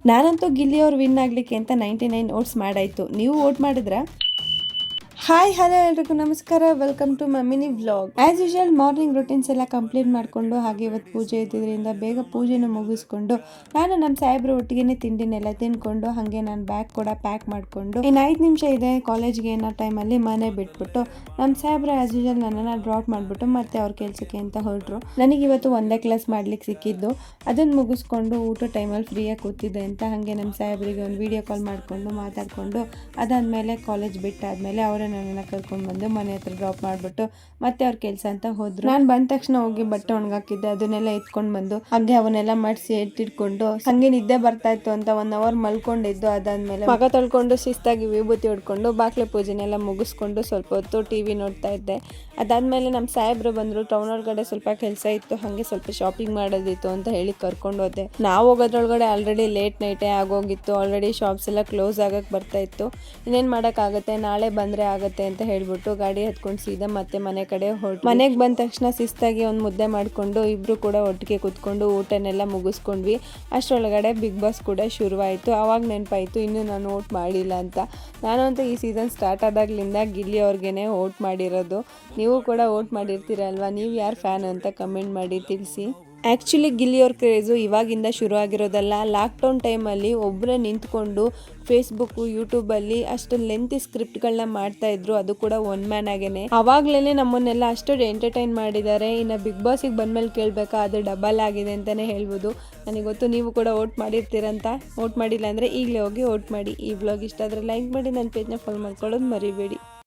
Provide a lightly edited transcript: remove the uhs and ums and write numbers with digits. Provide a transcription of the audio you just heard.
ನಾನಂತೂ ಗಿಲ್ಲಿ ಅವ್ರು ವಿನ್ ಆಗಲಿಕ್ಕೆ ಅಂತ 99 ವೋಟ್ಸ್ ಮಾಡಾಯಿತು. ನೀವು ವೋಟ್ ಮಾಡಿದ್ರಾ? ಹಾಯ್ ಹಲೋ ಎಲ್ರಿಗೂ ನಮಸ್ಕಾರ, welcome to my mini vlog. As usual morning routines ಎಲ್ಲ ಕಂಪ್ಲೀಟ್ ಮಾಡಿಕೊಂಡು, ಹಾಗೆ ಇವತ್ತು ಪೂಜೆ ಇದ್ದಿದ್ದರಿಂದ ಬೇಗ ಪೂಜೆನ ಮುಗಿಸ್ಕೊಂಡು ನಾನು ನಮ್ಮ ಸಾಹೇಬ್ರ ಒಟ್ಟಿಗೆ ತಿಂಡಿನೆಲ್ಲ ತಿನ್ಕೊಂಡು ಹಾಗೆ ನಾನು ಬ್ಯಾಗ್ ಕೂಡ ಪ್ಯಾಕ್ ಮಾಡಿಕೊಂಡು ಇನ್ನು 5 ನಿಮಿಷ ಇದೆ ಕಾಲೇಜ್ಗೆ ಅನ್ನೋ ಟೈಮಲ್ಲಿ ಮನೆ ಬಿಟ್ಬಿಟ್ಟು ನಮ್ಮ ಸಾಹೇಬ್ರ ಆಸ್ ಯೂಶುವಲ್ ನನ್ನನ್ನು ಡ್ರಾಪ್ ಮಾಡಿಬಿಟ್ಟು ಮತ್ತೆ ಅವ್ರ ಕೆಲಸಕ್ಕೆ ಅಂತ ಹೊರಟರು. ನನಗಿವತ್ತು ಒಂದೇ ಕ್ಲಾಸ್ ಮಾಡ್ಲಿಕ್ಕೆ ಸಿಕ್ಕಿದ್ದು, ಅದನ್ನು ಮುಗಿಸ್ಕೊಂಡು ಊಟ ಟೈಮಲ್ಲಿ ಫ್ರೀಯಾಗಿ ಕೂತಿದ್ದೆ ಅಂತ ಹಾಗೆ ನಮ್ಮ ಸಾಹೇಬ್ರಿಗೆ ಒಂದು ವಿಡಿಯೋ ಕಾಲ್ ಮಾಡಿಕೊಂಡು ಮಾತಾಡಿಕೊಂಡು ಅದಾದಮೇಲೆ ಕಾಲೇಜ್ ಬಿಟ್ಟಾದಮೇಲೆ ಅವರೇ ನನ್ನನ್ನು ಕರ್ಕೊಂಡು ಬಂದು ಮನೆ ಹತ್ರ ಡ್ರಾಪ್ ಮಾಡಿಬಿಟ್ಟು ಮತ್ತೆ ಅವ್ರ ಕೆಲಸ ಅಂತ ಹೋದ್ರು. ನಾನು ಬಂದ ತಕ್ಷಣ ಹೋಗಿ ಬಟ್ಟೆ ಒಣಗಾಕಿದ್ದೆ, ಅದನ್ನೆಲ್ಲ ಎತ್ಕೊಂಡು ಬಂದು ಹಾಗೆ ಅವನ್ನೆಲ್ಲ ಮಾಡಿಸಿ ಎತ್ತಿಟ್ಕೊಂಡು ಹಂಗೆ ನಿದ್ದೆ ಬರ್ತಾ ಇತ್ತು ಅಂತ 1 ಅವರ್ ಮಲ್ಕೊಂಡಿದ್ದು. ಅದಾದ್ಮೇಲೆ ಮಗ ತೊಳ್ಕೊಂಡು ಶಿಸ್ತಾಗಿ ವಿಭೂತಿ ಹೊಡ್ಕೊಂಡು ಬಾಕ್ಲೆ ಪೂಜೆನೆಲ್ಲ ಮುಗಿಸ್ಕೊಂಡು ಸ್ವಲ್ಪ ಹೊತ್ತು ಟಿವಿ ನೋಡ್ತಾ ಇದ್ದೆ. ಅದಾದ್ಮೇಲೆ ನಮ್ಮ ಸಾಹೇಬ್ರು ಬಂದ್ರು. ಟೌನ್ ಒಳಗಡೆ ಸ್ವಲ್ಪ ಕೆಲಸ ಇತ್ತು, ಹಾಗೆ ಸ್ವಲ್ಪ ಶಾಪಿಂಗ್ ಮಾಡೋದಿತ್ತು ಅಂತ ಹೇಳಿ ಕರ್ಕೊಂಡು ಹೋದೆ. ನಾವು ಹೋಗೋದ್ರೊಳಗಡೆ ಆಲ್ರೆಡಿ ಲೇಟ್ ನೈಟೇ ಆಗೋಗಿತ್ತು. ಆಲ್ರೆಡಿ ಶಾಪ್ಸ್ ಎಲ್ಲ ಕ್ಲೋಸ್ ಆಗಕ್ಕೆ ಬರ್ತಾ ಇತ್ತು. ಇನ್ನೇನು ಮಾಡೋಕ್ಕಾಗತ್ತೆ, ನಾಳೆ ಬಂದರೆ ಆಗುತ್ತೆ ಅಂತ ಹೇಳ್ಬಿಟ್ಟು ಗಾಡಿ ಹತ್ಕೊಂಡು ಸೀದಾ ಮತ್ತೆ ಮನೆ ಕಡೆ ಹೊರಟು. ಮನೆಗೆ ಬಂದ ತಕ್ಷಣ ಶಿಸ್ತಾಗಿ ಒಂದು ಮುದ್ದೆ ಮಾಡಿಕೊಂಡು ಇಬ್ರು ಕೂಡ ಒಟ್ಟಿಗೆ ಕುತ್ಕೊಂಡು ಊಟನೆಲ್ಲ ಮುಗಿಸ್ಕೊಂಡ್ವಿ. ಅಷ್ಟರೊಳಗಡೆ ಬಿಗ್ ಬಾಸ್ ಕೂಡ ಶುರುವಾಯಿತು. ಆವಾಗ ನೆನಪಾಯಿತು ಇನ್ನೂ ನಾನು ವೋಟ್ ಮಾಡಿಲ್ಲ ಅಂತ. ನಾನು ಅಂತ ಈ ಸೀಸನ್ ಸ್ಟಾರ್ಟ್ ಆದಾಗಲಿಂದ ಗಿಲ್ಲಿ ಅವ್ರಿಗೇನೆ ವೋಟ್ ಮಾಡಿರೋದು. ನೀವು ಕೂಡ ವೋಟ್ ಮಾಡಿರ್ತೀರಲ್ವಾ? ನೀವು ಯಾರು ಫ್ಯಾನ್ ಅಂತ ಕಮೆಂಟ್ ಮಾಡಿ ತಿಳಿಸಿ. ಆ್ಯಕ್ಚುಲಿ ಗಿಲ್ಲಿ ಅವ್ರ ಕ್ರೇಜು ಇವಾಗಿಂದ ಶುರು ಆಗಿರೋದಲ್ಲ. ಲಾಕ್ಡೌನ್ ಟೈಮಲ್ಲಿ ಒಬ್ಬರೇ ನಿಂತ್ಕೊಂಡು ಫೇಸ್ಬುಕ್ಕು ಯೂಟ್ಯೂಬಲ್ಲಿ ಅಷ್ಟು ಲೆಂತಿ ಸ್ಕ್ರಿಪ್ಟ್ಗಳನ್ನ ಮಾಡ್ತಾಯಿದ್ರು, ಅದು ಕೂಡ ಒನ್ ಮ್ಯಾನ್ ಆಗೇನೆ. ಆವಾಗಲೇ ನಮ್ಮನ್ನೆಲ್ಲ ಅಷ್ಟು ಎಂಟರ್ಟೈನ್ ಮಾಡಿದ್ದಾರೆ. ಇನ್ನು ಬಿಗ್ ಬಾಸಿಗೆ ಬಂದಮೇಲೆ ಕೇಳಬೇಕಾ, ಅದು ಡಬಲ್ ಆಗಿದೆ ಅಂತಲೇ ಹೇಳ್ಬೋದು. ನನಗೆ ಗೊತ್ತು ನೀವು ಕೂಡ ವೋಟ್ ಮಾಡಿರ್ತೀರಂತ. ವೋಟ್ ಮಾಡಿಲ್ಲ ಅಂದರೆ ಈಗಲೇ ಹೋಗಿ ವೋಟ್ ಮಾಡಿ. ಈ ವ್ಲಾಗ್ ಇಷ್ಟ ಆದರೆ ಲೈಕ್ ಮಾಡಿ, ನನ್ನ ಪೇಜ್ನ ಫಾಲೋ ಮಾಡ್ಕೊಳ್ಳೋದು ಮರಿಬೇಡಿ.